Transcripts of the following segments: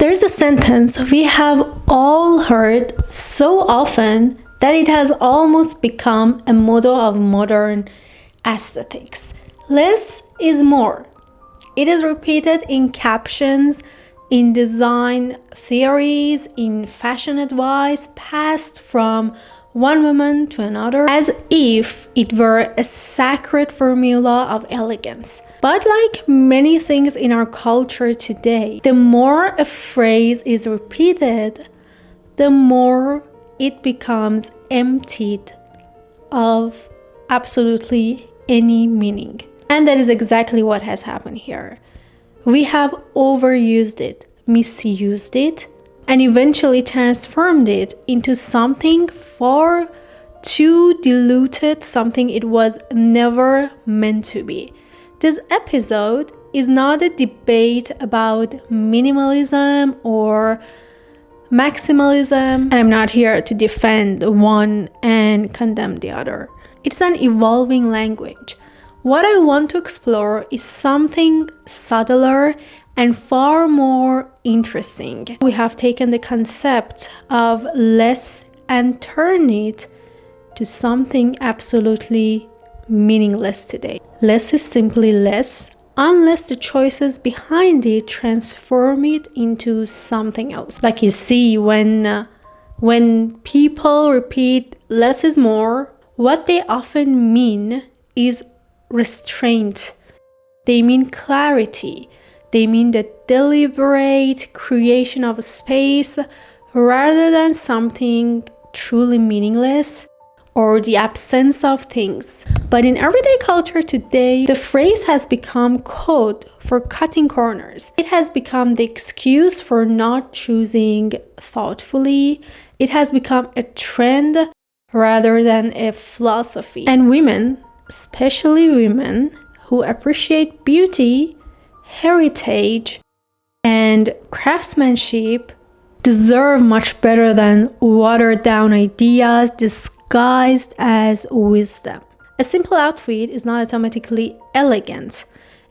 There's a sentence we have all heard so often that it has almost become a motto of modern aesthetics. Less is more. It is repeated in captions, in design theories, in fashion advice, passed from one woman to another, as if it were a sacred formula of elegance. But like many things in our culture today, the more a phrase is repeated, the more it becomes emptied of absolutely any meaning. And that is exactly what has happened here. We have overused it, misused it, and eventually transformed it into something far too diluted, something it was never meant to be. This episode is not a debate about minimalism or maximalism, and I'm not here to defend one and condemn the other. It's an evolving language. What I want to explore is something subtler and far more interesting. We have taken the concept of less and turned it to something absolutely meaningless today. Less is simply less, unless the choices behind it transform it into something else. Like you see when people repeat less is more, what they often mean is restraint. They mean clarity. They mean the deliberate creation of a space rather than something truly meaningless or the absence of things. But in everyday culture today, the phrase has become code for cutting corners. It has become the excuse for not choosing thoughtfully. It has become a trend rather than a philosophy. And women, especially women who appreciate beauty, heritage, and craftsmanship, deserve much better than watered down ideas disguised as wisdom. A simple outfit is not automatically elegant.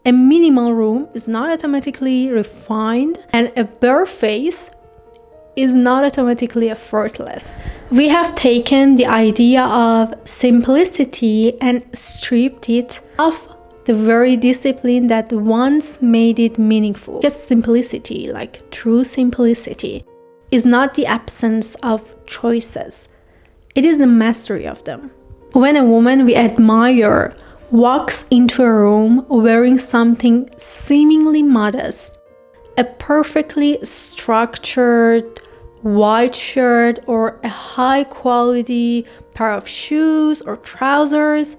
A minimal room is not automatically refined, and a bare face is not automatically effortless. We have taken the idea of simplicity and stripped it of the very discipline that once made it meaningful. Just simplicity, like true simplicity, is not the absence of choices. It is the mastery of them. When a woman we admire walks into a room wearing something seemingly modest, a perfectly structured white shirt or a high quality pair of shoes or trousers,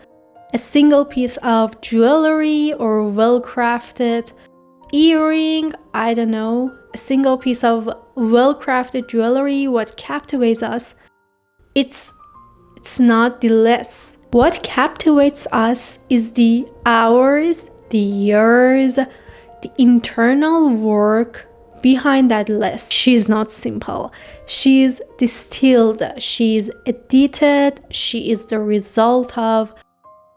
a single piece of jewelry or well-crafted earring, a single piece of well-crafted jewelry, what captivates us, it's not the less. What captivates us is the hours, the years, the internal work behind that less. She's not simple. She's distilled. She's edited. She is the result of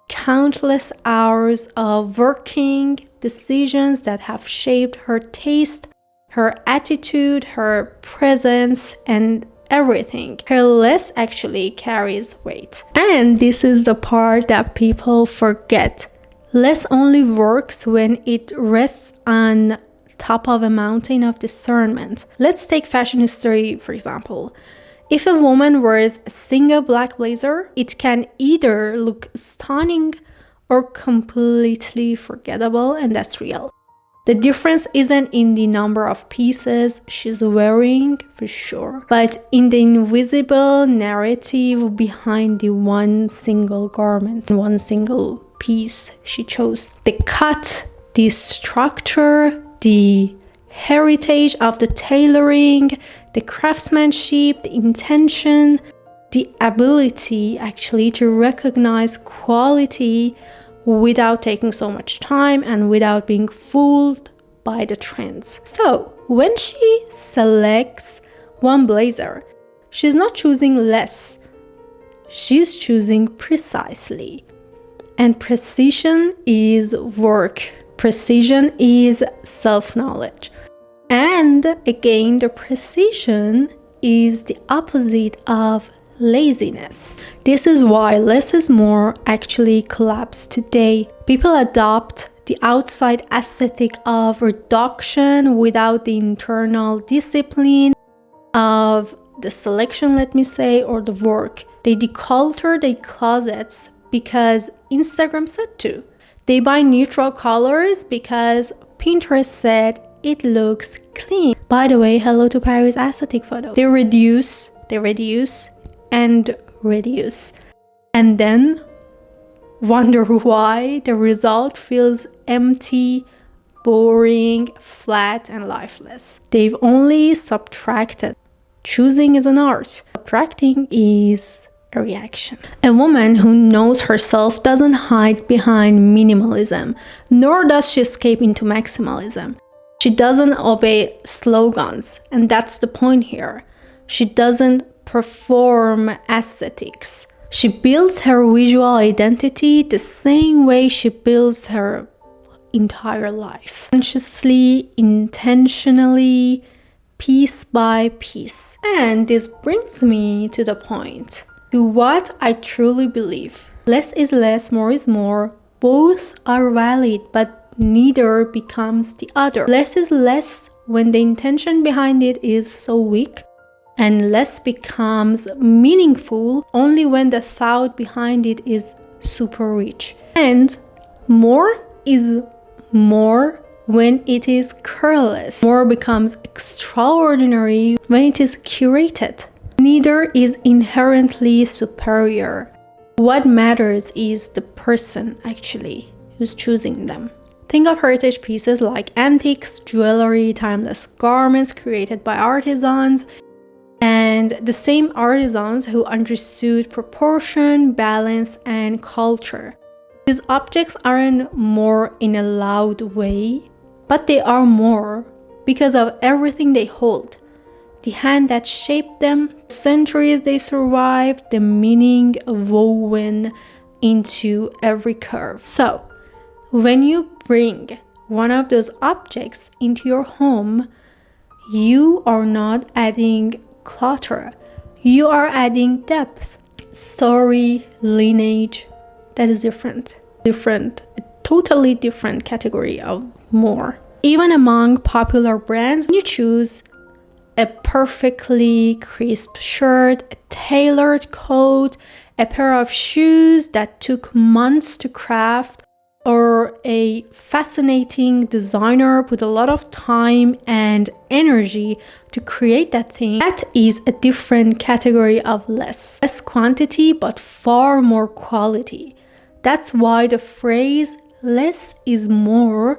countless hours of working decisions that have shaped her taste, her attitude, her presence, and everything. Her less actually carries weight. And this is the part that people forget. Less only works when it rests on top of a mountain of discernment. Let's take fashion history, for example. If a woman wears a single black blazer, it can either look stunning or completely forgettable, and that's real. The difference isn't in the number of pieces she's wearing, for sure, but in the invisible narrative behind the one single garment, one single piece she chose. The cut, the structure, the heritage of the tailoring, the craftsmanship, the intention, the ability actually to recognize quality without taking so much time and without being fooled by the trends. So when she selects one blazer, she's not choosing less, she's choosing precisely. And precision is work. Precision is self-knowledge. And again, the precision is the opposite of laziness. This is why less is more actually collapse today. People adopt the outside aesthetic of reduction without the internal discipline of the selection, let me say, or the work. They declutter their closets because Instagram said to. They buy neutral colors because Pinterest said it looks clean. By the way, hello to Paris aesthetic photo. They reduce, and reduce. And then wonder why the result feels empty, boring, flat, and lifeless. They've only subtracted. Choosing is an art. Subtracting is a reaction. A woman who knows herself doesn't hide behind minimalism, nor does she escape into maximalism. She doesn't obey slogans, and that's the point here. She doesn't perform aesthetics. She builds her visual identity the same way she builds her entire life. Consciously, intentionally, piece by piece. And this brings me to the point, to what I truly believe. Less is less, more is more. Both are valid, but neither becomes the other. Less is less when the intention behind it is so weak, and less becomes meaningful only when the thought behind it is super rich. And more is more when it is careless. More becomes extraordinary when it is curated. Neither is inherently superior. What matters is the person actually who's choosing them. Think of heritage pieces like antiques, jewelry, timeless garments created by artisans, and the same artisans who understood proportion, balance, and culture. These objects aren't more in a loud way, but they are more because of everything they hold. The hand that shaped them, centuries they survived, the meaning woven into every curve. So, when you bring one of those objects into your home, you are not adding clutter. You are adding depth, story, lineage. That is different, a totally different category of more. Even among popular brands, when you choose a perfectly crisp shirt, a tailored coat, a pair of shoes that took months to craft, or a fascinating designer put a lot of time and energy to create that thing, that is a different category of less. Less quantity, but far more quality. That's why the phrase less is more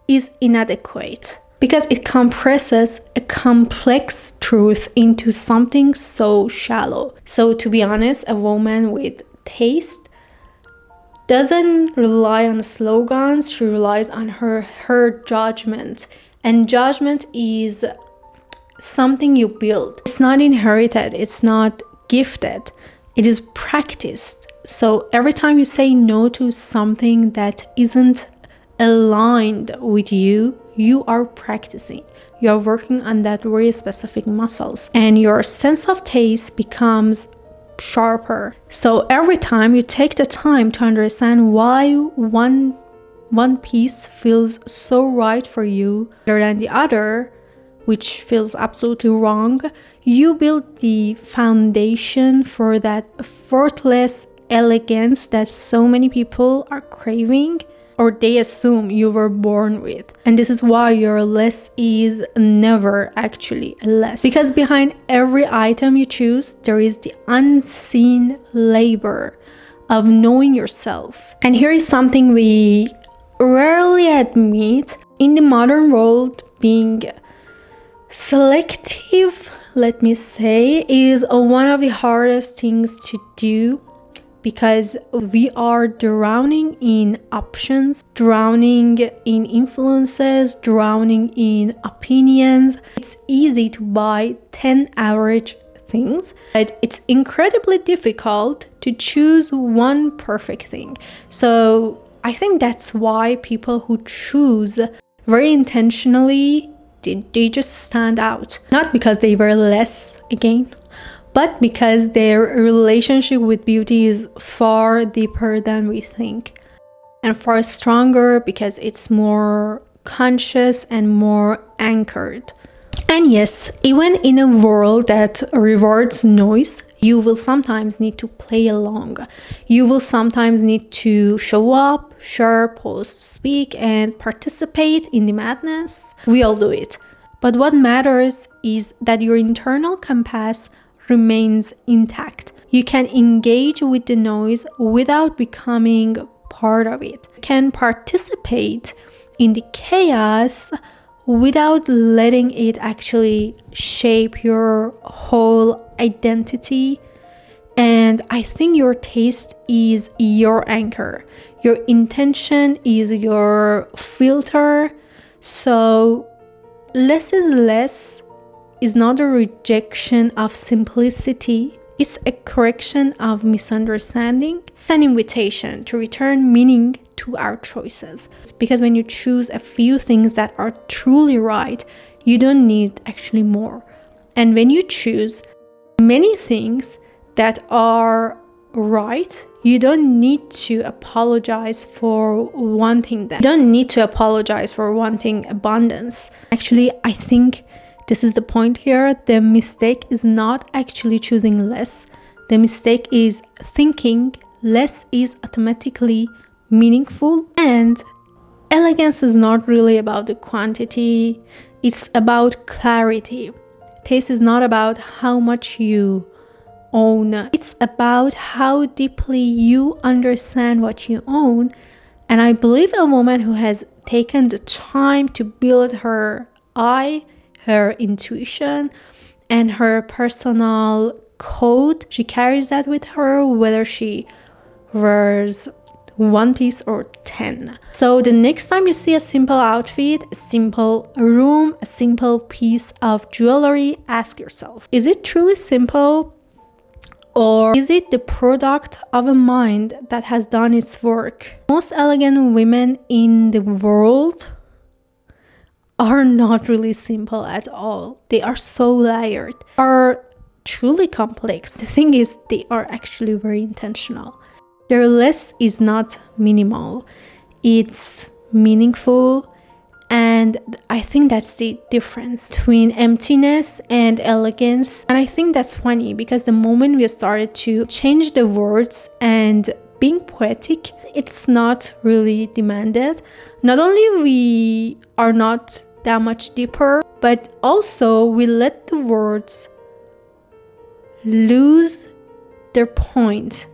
is inadequate, because it compresses a complex truth into something so shallow. So to be honest, a woman with taste doesn't rely on slogans, she relies on her judgment. And judgment is something you build. It's not inherited, it's not gifted, it is practiced. So every time you say no to something that isn't aligned with you, you are practicing. You are working on that very specific muscles, and your sense of taste becomes sharper. So every time you take the time to understand why one piece feels so right for you rather than the other, which feels absolutely wrong, you build the foundation for that effortless elegance that so many people are craving, or they assume you were born with. And this is why your less is never actually a less, because behind every item you choose there is the unseen labor of knowing yourself. And here is something we rarely admit in the modern world. Being selective, let me say, is one of the hardest things to do, because we are drowning in options, drowning in influences, drowning in opinions. It's easy to buy 10 average things, but it's incredibly difficult to choose one perfect thing. So I think that's why people who choose very intentionally they just stand out. Not because they were less, again, but because their relationship with beauty is far deeper than we think, and far stronger because it's more conscious and more anchored. And yes, even in a world that rewards noise, you will sometimes need to play along. You will sometimes need to show up, share, post, speak, and participate in the madness. We all do it. But what matters is that your internal compass remains intact. You can engage with the noise without becoming part of it. You can participate in the chaos without letting it actually shape your whole identity. And I think your taste is your anchor. Your intention is your filter. So less is less is not a rejection of simplicity. It's a correction of misunderstanding, an invitation to return meaning to our choices. Because when you choose a few things that are truly right, you don't need actually more. And when you choose many things that are right, you don't need to apologize for wanting them. You don't need to apologize for wanting abundance. Actually, I think this is the point here. The mistake is not actually choosing less. The mistake is thinking less is automatically meaningful. And elegance is not really about the quantity. It's about clarity. Taste is not about how much you own. It's about how deeply you understand what you own. And I believe a woman who has taken the time to build her eye, her intuition, and her personal code, she carries that with her, whether she wears one piece or 10. So the next time you see a simple outfit, a simple room, a simple piece of jewelry, ask yourself, is it truly simple? Or is it the product of a mind that has done its work? Most elegant women in the world are not really simple at all. They are so layered, are truly complex. The thing is, they are actually very intentional. Their less is not minimal, it's meaningful. And I think that's the difference between emptiness and elegance. And I think that's funny because the moment we started to change the words and being poetic, it's not really demanded. Not only we are not that much deeper, but also we let the words lose their point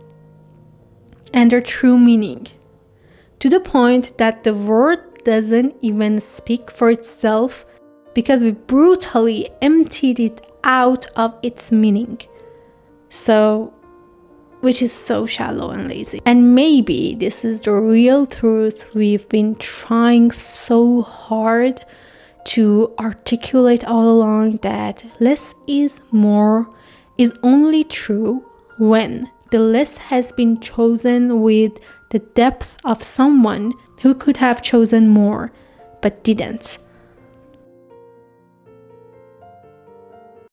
and their true meaning, to the point that the word doesn't even speak for itself because we brutally emptied it out of its meaning. So, which is so shallow and lazy. And maybe this is the real truth we've been trying so hard to articulate all along, that less is more is only true when the less has been chosen with the depth of someone who could have chosen more but didn't.